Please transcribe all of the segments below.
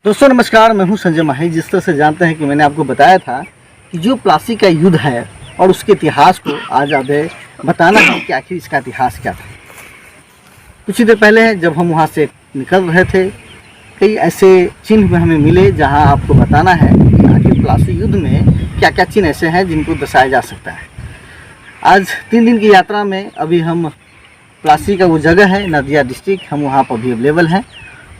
दोस्तों नमस्कार, मैं हूं संजय माही। जिस तरह से जानते हैं कि मैंने आपको बताया था कि जो प्लासी का युद्ध है और उसके इतिहास को आज आगे बताना है कि आखिर इसका इतिहास क्या था। कुछ ही देर पहले जब हम वहां से निकल रहे थे, कई ऐसे चिन्ह हमें मिले जहां आपको बताना है कि आखिर प्लासी युद्ध में क्या क्या चिन्ह ऐसे हैं जिनको दर्शाया जा सकता है। आज 3 दिन की यात्रा में अभी हम प्लासी का वो जगह है नदिया डिस्ट्रिक्ट, हम वहाँ पर भी अवेलेबल हैं।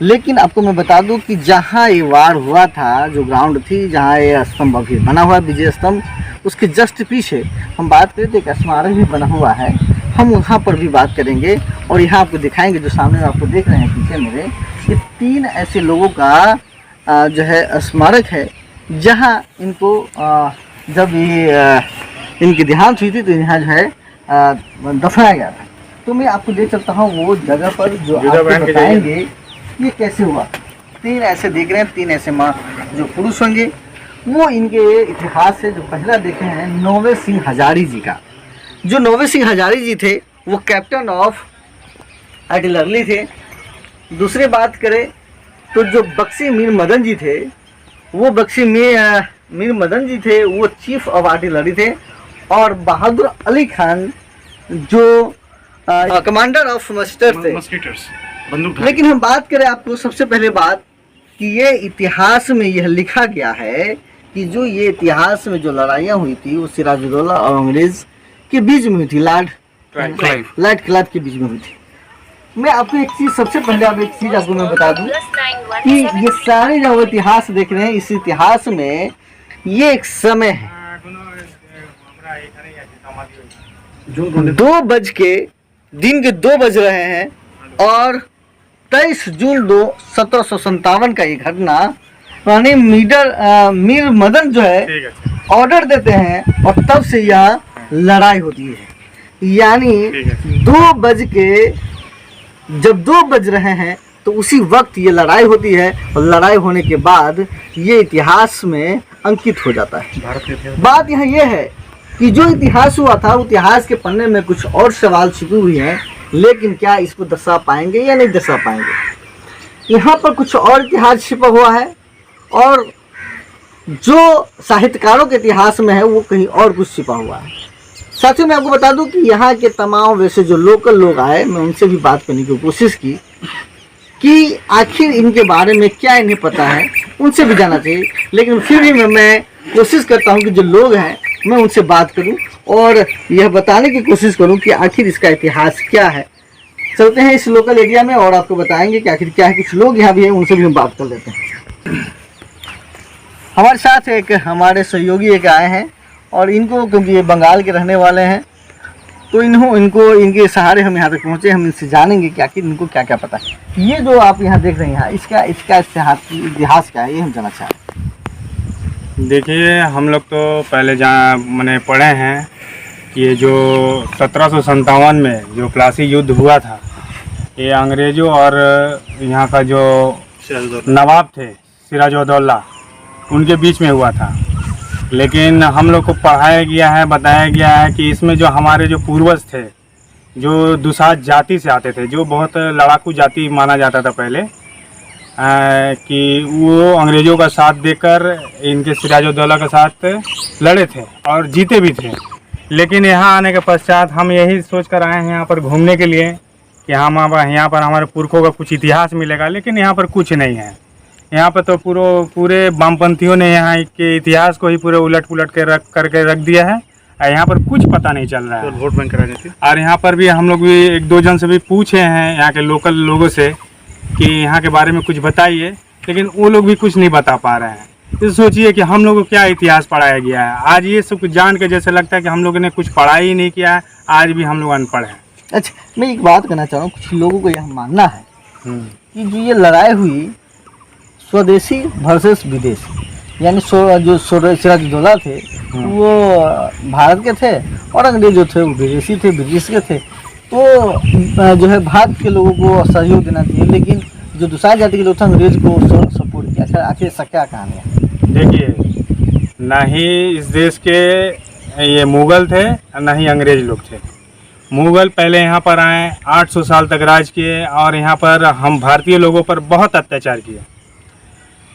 लेकिन आपको मैं बता दूं कि जहाँ ये वार हुआ था, जो ग्राउंड थी जहाँ ये स्तंभ अभी बना हुआ है, विजय स्तंभ, उसके जस्ट पीछे हम बात करें तो एक स्मारक भी बना हुआ है। हम वहाँ पर भी बात करेंगे और यहाँ आपको दिखाएंगे। जो सामने आपको देख रहे हैं पीछे मेरे, ये 3 ऐसे लोगों का जो है स्मारक है जहाँ इनको जब ये इनकी देहांत हुई थी तो यहाँ जो है दफनाया गया था। तो मैं आपको देख सकता हूँ वो जगह पर जो आपको बताएंगे ये कैसे हुआ। 3 ऐसे देख रहे हैं, 3 ऐसे जो पुरुष होंगे वो इनके इतिहास से जो पहला देखे हैं नौवे सिंह हजारी जी का। जो नौवे सिंह हजारी जी थे वो कैप्टन ऑफ आर्टिलरी थे। दूसरी बात करें तो जो बख्शी मीर मदन जी थे, वो बख्शी मीर मदन जी थे, वो चीफ ऑफ आर्टिलरी थे। और बहादुर अली खान जो कमांडर ऑफ मस्कीटर्स। लेकिन हम बात करें आपको सबसे पहले बात कि ये इतिहास में यह लिखा गया है कि जो ये इतिहास में जो लड़ाइयाँ हुई थी वो सिराजुद्दौला और अंग्रेज के बीच में हुई थी, लॉर्ड क्लाइव के बीच में हुई थी। मैं आपको एक चीज़ सबसे पहले एक चीज़ आपको मैं बता दूं कि ये सारे जो इतिहास देख रहे हैं, इस इतिहास में ये एक समय है 2 बज रहे हैं और 23 जून 1757 का ये घटना रानी मीर मदन जो है ऑर्डर देते हैं और तब से यह लड़ाई होती है। यानी 2 बज रहे हैं तो उसी वक्त ये लड़ाई होती है और लड़ाई होने के बाद ये इतिहास में अंकित हो जाता है। बात यहाँ ये है कि जो इतिहास हुआ था इतिहास के पन्ने में कुछ और सवाल छिपी हुई हैं, लेकिन क्या इसको दर्शा पाएंगे या नहीं दर्शा पाएंगे। यहाँ पर कुछ और इतिहास छिपा हुआ है और जो साहित्यकारों के इतिहास में है वो कहीं और कुछ छिपा हुआ है। साथियों मैं आपको बता दूं कि यहाँ के तमाम वैसे जो लोकल लोग आए, मैं उनसे भी बात करने की कोशिश की कि आखिर इनके बारे में क्या इन्हें पता है, उनसे भी जाना चाहिए। लेकिन फिर भी मैं कोशिश करता हूँ कि जो लोग हैं मैं उनसे बात करूं और यह बताने की कोशिश करूं कि आखिर इसका इतिहास क्या है। चलते हैं इस लोकल एरिया में और आपको बताएंगे कि आखिर क्या है। कुछ लोग यहाँ भी हैं, उनसे भी हम बात कर लेते हैं। हमारे साथ एक हमारे सहयोगी एक आए हैं और इनको, क्योंकि ये बंगाल के रहने वाले हैं, तो इनको इनके सहारे हम यहाँ तक पहुँचे। हम इनसे जानेंगे कि आखिर इनको क्या क्या पता है। ये जो आप यहाँ देख रहे हैं इसका इतिहास क्या है, ये हम जानना चाह रहे हैं। देखिए, हम लोग तो पहले मैंने पढ़े हैं कि ये जो 1757 में जो प्लासी युद्ध हुआ था, ये अंग्रेज़ों और यहाँ का जो नवाब थे सिराजुद्दौला, उनके बीच में हुआ था। लेकिन हम लोग को पढ़ाया गया है, बताया गया है कि इसमें जो हमारे जो पूर्वज थे, जो दुसाध जाति से आते थे, जो बहुत लड़ाकू जाति माना जाता था पहले, कि वो अंग्रेज़ों का साथ देकर इनके सिराजुद्दौला के साथ लड़े थे और जीते भी थे। लेकिन यहाँ आने के पश्चात हम यही सोच कर आए हैं यहाँ पर घूमने के लिए कि हम यहाँ पर हमारे पुरखों का कुछ इतिहास मिलेगा, लेकिन यहाँ पर कुछ नहीं है। यहाँ पर तो पूरे वामपंथियों ने यहाँ के इतिहास को ही पूरे उलट पुलट के रख दिया है और यहाँ पर कुछ पता नहीं चल रहा है। वोट बैंक कराने थी। और यहाँ पर भी हम लोग भी 1-2 जन से भी पूछे हैं यहाँ के लोकल लोगों से कि यहाँ के बारे में कुछ बताइए, लेकिन वो लोग भी कुछ नहीं बता पा रहे हैं। तो सोचिए कि हम लोगों को क्या इतिहास पढ़ाया गया है। आज ये सब कुछ जान के जैसे लगता है कि हम लोगों ने कुछ पढ़ा ही नहीं किया है, आज भी हम लोग अनपढ़ हैं। अच्छा, मैं एक बात कहना चाह रहा हूँ, कुछ लोगों को यह मानना है कि जो ये लड़ाई हुई स्वदेशी वर्सेस विदेशी, यानी जो सिराजुद्दौला थे वो भारत के थे और अंग्रेज जो थे वो विदेशी थे, ब्रिटिश के थे। तो जो है भारत के लोगों को सहयोग देना चाहिए, लेकिन जो दूसरा जाति के लोग थे अंग्रेज को सपोर्ट किया। आखिर इसका क्या कहानी है? देखिए, ना ही इस देश के ये मुग़ल थे ना ही अंग्रेज लोग थे। मुग़ल पहले यहाँ पर आए, 800 साल तक राज किए और यहाँ पर हम भारतीय लोगों पर बहुत अत्याचार किए।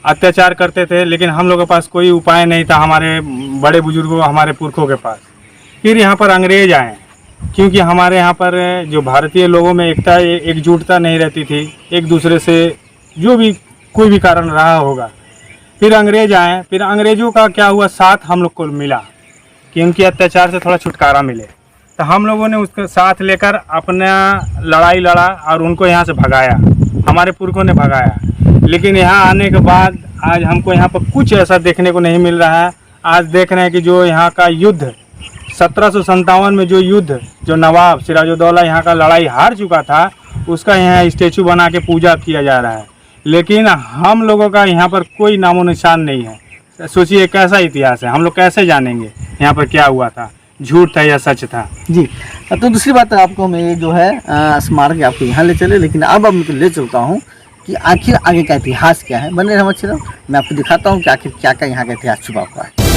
अत्याचार करते थे, लेकिन हम लोगों के पास कोई उपाय नहीं था, हमारे बड़े बुजुर्गों हमारे पुरखों के पास। फिर यहाँ पर अंग्रेज आए, क्योंकि हमारे यहाँ पर जो भारतीय लोगों में एकजुटता नहीं रहती थी, एक दूसरे से जो भी कोई भी कारण रहा होगा। फिर अंग्रेज आए, फिर अंग्रेज़ों का क्या हुआ, साथ हम लोग को मिला कि उनके अत्याचार से थोड़ा छुटकारा मिले, तो हम लोगों ने उसका साथ लेकर अपना लड़ाई लड़ा और उनको यहाँ से भगाया, हमारे पुरखों ने भगाया। लेकिन यहाँ आने के बाद आज हमको यहाँ पर कुछ ऐसा देखने को नहीं मिल रहा है। आज देख रहे हैं कि जो यहाँ का युद्ध 1757 में जो युद्ध, जो नवाब सिराजुद्दौला यहाँ का लड़ाई हार चुका था, उसका यहाँ स्टेचू बना के पूजा किया जा रहा है। लेकिन हम लोगों का यहाँ पर कोई नामो निशान नहीं है। सोचिए कैसा इतिहास है, हम लोग कैसे जानेंगे यहाँ पर क्या हुआ था, झूठ था या सच था। जी, तो दूसरी बात आपको मैं ये जो है स्मारक आपको यहाँ ले चले, लेकिन अब मैं ले चलता हूँ कि आखिर आगे का इतिहास क्या है। बने रहो, मैं आपको दिखाता हूँ कि आखिर क्या क्या यहाँ का इतिहास छुपा हुआ है।